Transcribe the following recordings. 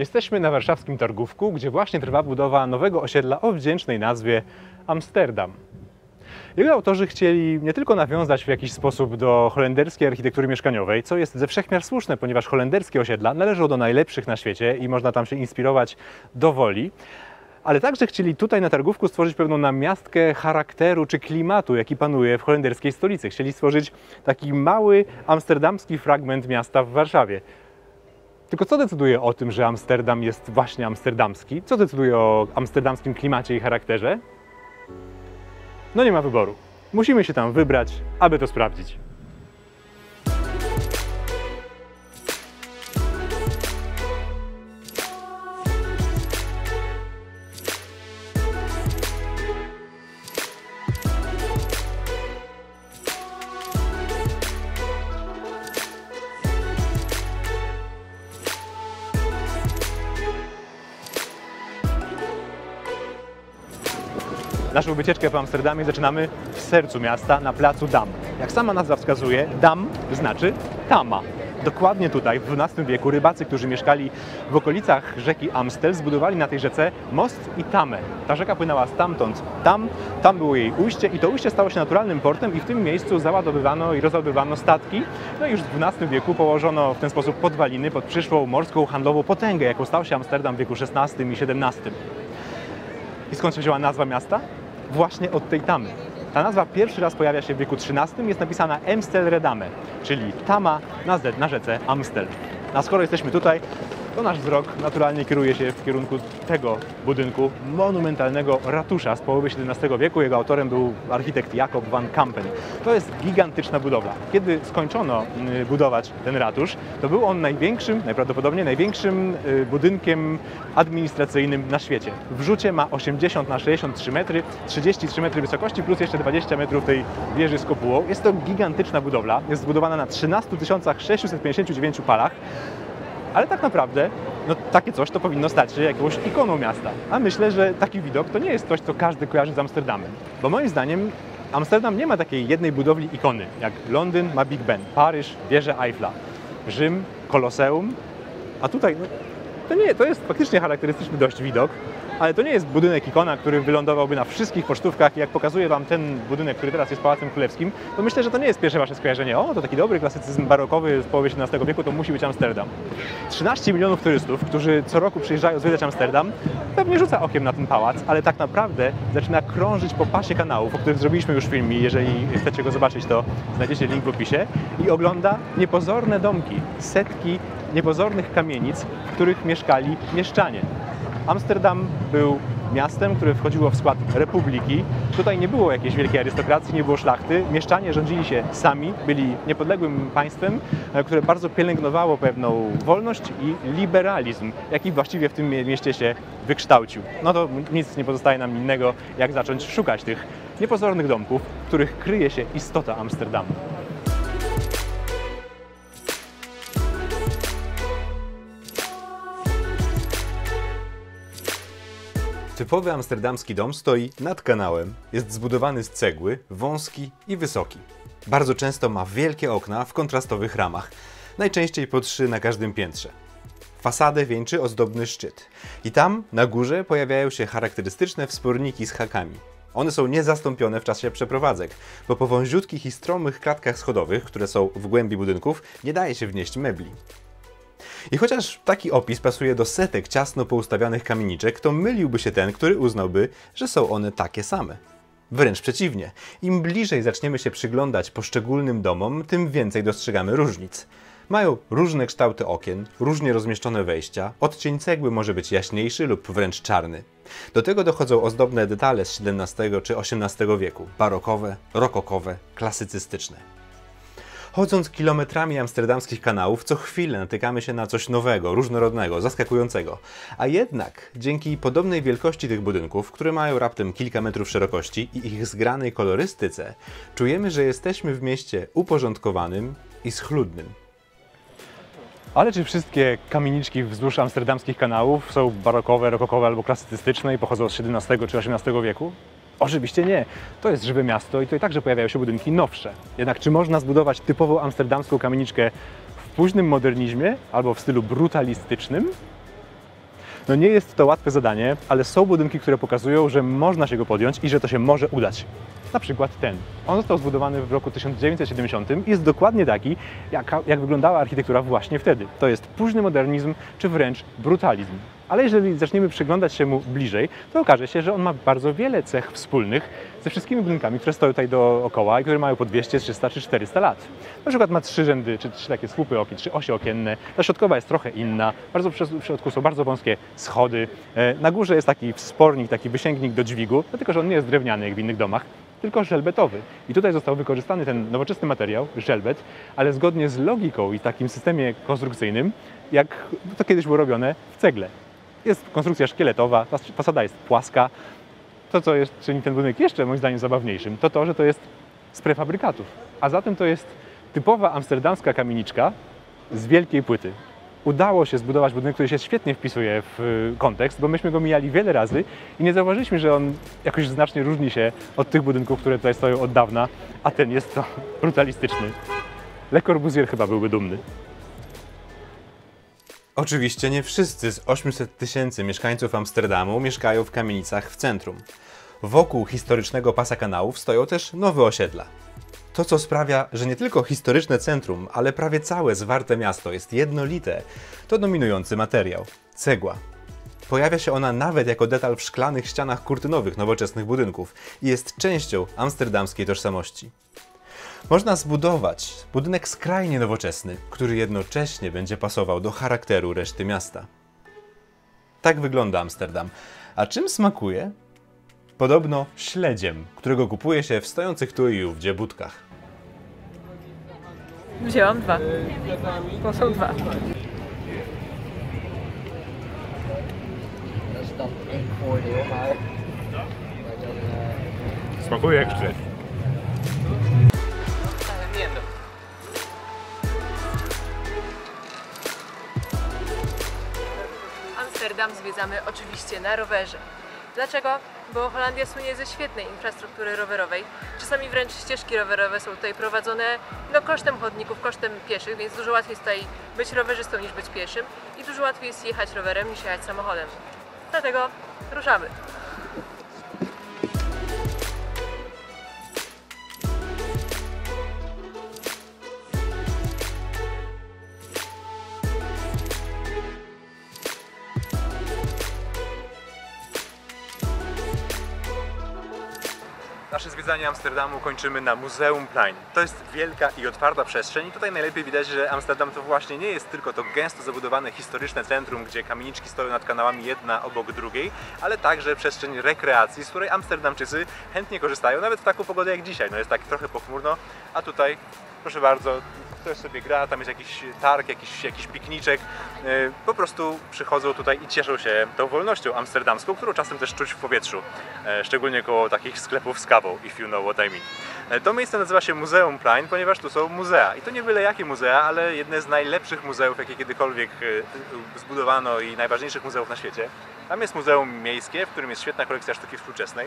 Jesteśmy na warszawskim Targówku, gdzie właśnie trwa budowa nowego osiedla o wdzięcznej nazwie Amsterdam. Jego autorzy chcieli nie tylko nawiązać w jakiś sposób do holenderskiej architektury mieszkaniowej, co jest ze wszechmiar słuszne, ponieważ holenderskie osiedla należą do najlepszych na świecie i można tam się inspirować do woli, ale także chcieli tutaj na Targówku stworzyć pewną namiastkę charakteru czy klimatu, jaki panuje w holenderskiej stolicy. Chcieli stworzyć taki mały amsterdamski fragment miasta w Warszawie. Tylko co decyduje o tym, że Amsterdam jest właśnie amsterdamski? Co decyduje o amsterdamskim klimacie i charakterze? No nie ma wyboru. Musimy się tam wybrać, aby to sprawdzić. Naszą wycieczkę po Amsterdamie zaczynamy w sercu miasta, na placu Dam. Jak sama nazwa wskazuje, Dam znaczy tama. Dokładnie tutaj, w XII wieku, rybacy, którzy mieszkali w okolicach rzeki Amstel, zbudowali na tej rzece most i tamę. Ta rzeka płynęła stamtąd tam było jej ujście i to ujście stało się naturalnym portem i w tym miejscu załadowywano i rozładowywano statki. No i już w XII wieku położono w ten sposób podwaliny pod przyszłą morską handlową potęgę, jaką stał się Amsterdam w wieku XVI i XVII. I skąd się wzięła nazwa miasta? Właśnie od tej tamy. Ta nazwa pierwszy raz pojawia się w wieku XIII, jest napisana Amstelredame, czyli tama na rzece Amstel. A skoro jesteśmy tutaj, to nasz wzrok naturalnie kieruje się w kierunku tego budynku, monumentalnego ratusza z połowy XVII wieku. Jego autorem był architekt Jacob van Campen. To jest gigantyczna budowla. Kiedy skończono budować ten ratusz, to był on najprawdopodobniej największym budynkiem administracyjnym na świecie. W rzucie ma 80 na 63 metry, 33 metry wysokości plus jeszcze 20 metrów tej wieży z kopułą. Jest to gigantyczna budowla. Jest zbudowana na 13 659 palach. Ale tak naprawdę, no takie coś to powinno stać się jakąś ikoną miasta. A myślę, że taki widok to nie jest coś, co każdy kojarzy z Amsterdamem. Bo moim zdaniem Amsterdam nie ma takiej jednej budowli ikony, jak Londyn ma Big Ben, Paryż wieżę Eiffla, Rzym Koloseum, a tutaj to jest faktycznie charakterystyczny dość widok, ale to nie jest budynek ikona, który wylądowałby na wszystkich pocztówkach i jak pokazuję Wam ten budynek, który teraz jest Pałacem Królewskim, to myślę, że to nie jest pierwsze Wasze skojarzenie. O, to taki dobry klasycyzm barokowy z połowy XVII wieku, to musi być Amsterdam. 13 milionów turystów, którzy co roku przyjeżdżają zwiedzać Amsterdam, pewnie rzuca okiem na ten pałac, ale tak naprawdę zaczyna krążyć po pasie kanałów, o których zrobiliśmy już film i jeżeli chcecie go zobaczyć, to znajdziecie link w opisie, i ogląda niepozorne domki, setki niepozornych kamienic, w których mieszkali mieszczanie. Amsterdam był miastem, które wchodziło w skład republiki. Tutaj nie było jakiejś wielkiej arystokracji, nie było szlachty. Mieszczanie rządzili się sami, byli niepodległym państwem, które bardzo pielęgnowało pewną wolność i liberalizm, jaki właściwie w tym mieście się wykształcił. No to nic nie pozostaje nam innego, jak zacząć szukać tych niepozornych domków, w których kryje się istota Amsterdamu. Typowy amsterdamski dom stoi nad kanałem, jest zbudowany z cegły, wąski i wysoki. Bardzo często ma wielkie okna w kontrastowych ramach, najczęściej po 3 na każdym piętrze. Fasadę wieńczy ozdobny szczyt i tam na górze pojawiają się charakterystyczne wsporniki z hakami. One są niezastąpione w czasie przeprowadzek, bo po wąziutkich i stromych klatkach schodowych, które są w głębi budynków, nie daje się wnieść mebli. I chociaż taki opis pasuje do setek ciasno poustawianych kamieniczek, to myliłby się ten, który uznałby, że są one takie same. Wręcz przeciwnie, im bliżej zaczniemy się przyglądać poszczególnym domom, tym więcej dostrzegamy różnic. Mają różne kształty okien, różnie rozmieszczone wejścia, odcień cegły może być jaśniejszy lub wręcz czarny. Do tego dochodzą ozdobne detale z XVII czy XVIII wieku, barokowe, rokokowe, klasycystyczne. Chodząc kilometrami amsterdamskich kanałów, co chwilę natykamy się na coś nowego, różnorodnego, zaskakującego. A jednak dzięki podobnej wielkości tych budynków, które mają raptem kilka metrów szerokości i ich zgranej kolorystyce, czujemy, że jesteśmy w mieście uporządkowanym i schludnym. Ale czy wszystkie kamieniczki wzdłuż amsterdamskich kanałów są barokowe, rokokowe albo klasycystyczne i pochodzą z XVII czy XVIII wieku? Oczywiście nie. To jest żywe miasto i tutaj także pojawiają się budynki nowsze. Jednak czy można zbudować typową amsterdamską kamieniczkę w późnym modernizmie albo w stylu brutalistycznym? No nie jest to łatwe zadanie, ale są budynki, które pokazują, że można się go podjąć i że to się może udać. Na przykład ten. On został zbudowany w roku 1970 i jest dokładnie taki, jak wyglądała architektura właśnie wtedy. To jest późny modernizm, czy wręcz brutalizm. Ale jeżeli zaczniemy przyglądać się mu bliżej, to okaże się, że on ma bardzo wiele cech wspólnych ze wszystkimi budynkami, które stoją tutaj dookoła i które mają po 200, 300 czy 400 lat. Na przykład ma 3 rzędy, czy 3 takie słupy okien, 3 osie okienne. Ta środkowa jest trochę inna. W środku są bardzo wąskie schody. Na górze jest taki wspornik, taki wysięgnik do dźwigu, dlatego że on nie jest drewniany jak w innych domach, tylko żelbetowy. I tutaj został wykorzystany ten nowoczesny materiał, żelbet, ale zgodnie z logiką i takim systemie konstrukcyjnym, jak to kiedyś było robione w cegle. Jest konstrukcja szkieletowa, fasada jest płaska. To, co czyni ten budynek jeszcze moim zdaniem zabawniejszym, to, że to jest z prefabrykatów. A zatem to jest typowa amsterdamska kamieniczka z wielkiej płyty. Udało się zbudować budynek, który się świetnie wpisuje w kontekst, bo myśmy go mijali wiele razy i nie zauważyliśmy, że on jakoś znacznie różni się od tych budynków, które tutaj stoją od dawna, a ten jest to brutalistyczny. Le Corbusier chyba byłby dumny. Oczywiście nie wszyscy z 800 000 mieszkańców Amsterdamu mieszkają w kamienicach w centrum. Wokół historycznego pasa kanałów stoją też nowe osiedla. To, co sprawia, że nie tylko historyczne centrum, ale prawie całe zwarte miasto jest jednolite, to dominujący materiał – cegła. Pojawia się ona nawet jako detal w szklanych ścianach kurtynowych nowoczesnych budynków i jest częścią amsterdamskiej tożsamości. Można zbudować budynek skrajnie nowoczesny, który jednocześnie będzie pasował do charakteru reszty miasta. Tak wygląda Amsterdam. A czym smakuje? Podobno śledziem, którego kupuje się w stojących tu i ówdzie budkach. Wzięłam 2. To są 2. Smakuje jak śledź. Amsterdam zwiedzamy oczywiście na rowerze. Dlaczego? Bo Holandia słynie ze świetnej infrastruktury rowerowej. Czasami wręcz ścieżki rowerowe są tutaj prowadzone kosztem chodników, kosztem pieszych, więc dużo łatwiej jest tutaj być rowerzystą niż być pieszym i dużo łatwiej jest jechać rowerem niż jechać samochodem. Dlatego ruszamy. Nasze zwiedzanie Amsterdamu kończymy na Muzeum Plein. To jest wielka i otwarta przestrzeń i tutaj najlepiej widać, że Amsterdam to właśnie nie jest tylko to gęsto zabudowane historyczne centrum, gdzie kamieniczki stoją nad kanałami jedna obok drugiej, ale także przestrzeń rekreacji, z której Amsterdamczycy chętnie korzystają, nawet w taką pogodę jak dzisiaj. No jest tak trochę pochmurno, a tutaj, proszę bardzo, ktoś sobie gra, tam jest jakiś targ, jakiś pikniczek. Po prostu przychodzą tutaj i cieszą się tą wolnością amsterdamską, którą czasem też czuć w powietrzu, szczególnie koło takich sklepów z kawą, if you know what I mean. To miejsce nazywa się Muzeum Plein, ponieważ tu są muzea. I to nie byle jakie muzea, ale jedne z najlepszych muzeów, jakie kiedykolwiek zbudowano i najważniejszych muzeów na świecie. Tam jest Muzeum Miejskie, w którym jest świetna kolekcja sztuki współczesnej.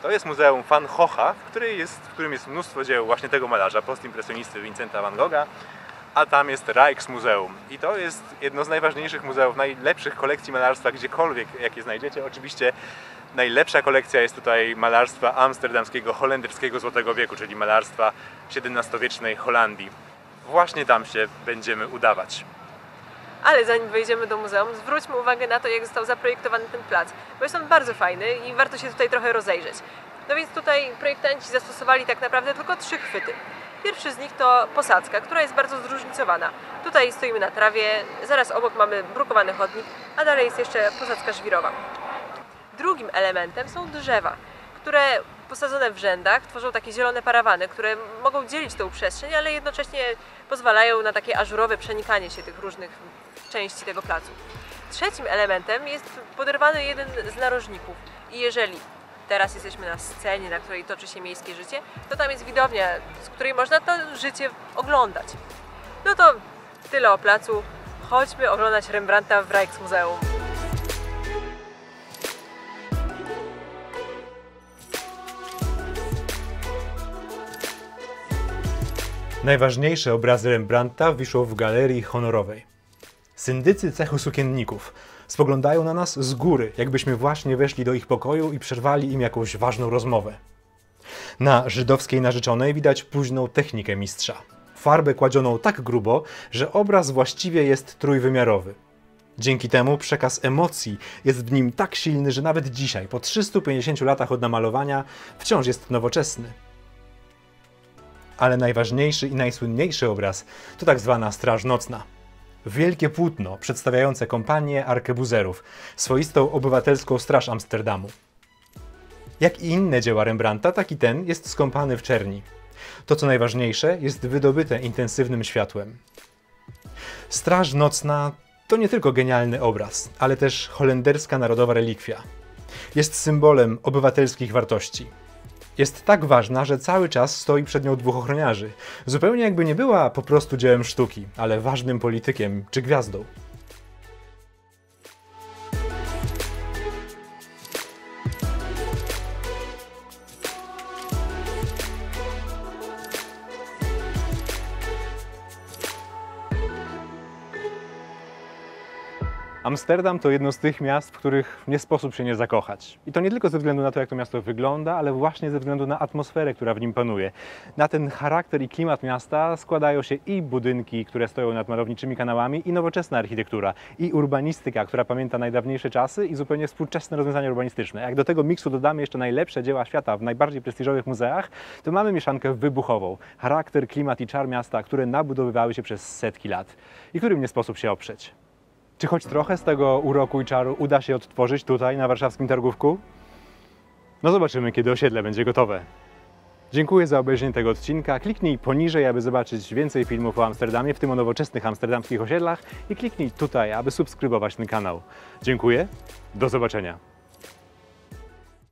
To jest Muzeum Van Gogha, w którym jest mnóstwo dzieł właśnie tego malarza, postimpresjonisty Vincenta van Gogha. A tam jest Rijksmuseum i to jest jedno z najważniejszych muzeów, najlepszych kolekcji malarstwa gdziekolwiek, jakie znajdziecie. Oczywiście najlepsza kolekcja jest tutaj malarstwa amsterdamskiego, holenderskiego Złotego Wieku, czyli malarstwa XVII-wiecznej Holandii. Właśnie tam się będziemy udawać. Ale zanim wejdziemy do muzeum, zwróćmy uwagę na to, jak został zaprojektowany ten plac, bo jest on bardzo fajny i warto się tutaj trochę rozejrzeć. No więc tutaj projektanci zastosowali tak naprawdę tylko 3 chwyty. Pierwszy z nich to posadzka, która jest bardzo zróżnicowana. Tutaj stoimy na trawie, zaraz obok mamy brukowany chodnik, a dalej jest jeszcze posadzka żwirowa. Drugim elementem są drzewa, które posadzone w rzędach tworzą takie zielone parawany, które mogą dzielić tą przestrzeń, ale jednocześnie pozwalają na takie ażurowe przenikanie się tych różnych części tego placu. Trzecim elementem jest poderwany jeden z narożników i jeżeli teraz jesteśmy na scenie, na której toczy się miejskie życie, to tam jest widownia, z której można to życie oglądać. No to tyle o placu. Chodźmy oglądać Rembrandta w Rijksmuseum. Najważniejsze obrazy Rembrandta wiszą w galerii honorowej. Syndycy cechu sukienników spoglądają na nas z góry, jakbyśmy właśnie weszli do ich pokoju i przerwali im jakąś ważną rozmowę. Na żydowskiej narzeczonej widać późną technikę mistrza. Farbę kładzioną tak grubo, że obraz właściwie jest trójwymiarowy. Dzięki temu przekaz emocji jest w nim tak silny, że nawet dzisiaj, po 350 latach od namalowania, wciąż jest nowoczesny. Ale najważniejszy i najsłynniejszy obraz to tak zwana Straż Nocna. Wielkie płótno przedstawiające kompanię arkebuzerów, swoistą obywatelską straż Amsterdamu. Jak i inne dzieła Rembrandta, tak i ten jest skąpany w czerni. To, co najważniejsze, jest wydobyte intensywnym światłem. Straż Nocna to nie tylko genialny obraz, ale też holenderska narodowa relikwia. Jest symbolem obywatelskich wartości. Jest tak ważna, że cały czas stoi przed nią dwóch ochroniarzy. Zupełnie jakby nie była po prostu dziełem sztuki, ale ważnym politykiem czy gwiazdą. Amsterdam to jedno z tych miast, w których nie sposób się nie zakochać. I to nie tylko ze względu na to, jak to miasto wygląda, ale właśnie ze względu na atmosferę, która w nim panuje. Na ten charakter i klimat miasta składają się i budynki, które stoją nad malowniczymi kanałami, i nowoczesna architektura, i urbanistyka, która pamięta najdawniejsze czasy, i zupełnie współczesne rozwiązania urbanistyczne. Jak do tego miksu dodamy jeszcze najlepsze dzieła świata w najbardziej prestiżowych muzeach, to mamy mieszankę wybuchową. Charakter, klimat i czar miasta, które nabudowywały się przez setki lat i którym nie sposób się oprzeć. Czy choć trochę z tego uroku i czaru uda się odtworzyć tutaj, na warszawskim targówku? No zobaczymy, kiedy osiedle będzie gotowe. Dziękuję za obejrzenie tego odcinka. Kliknij poniżej, aby zobaczyć więcej filmów o Amsterdamie, w tym o nowoczesnych amsterdamskich osiedlach, i kliknij tutaj, aby subskrybować ten kanał. Dziękuję, do zobaczenia.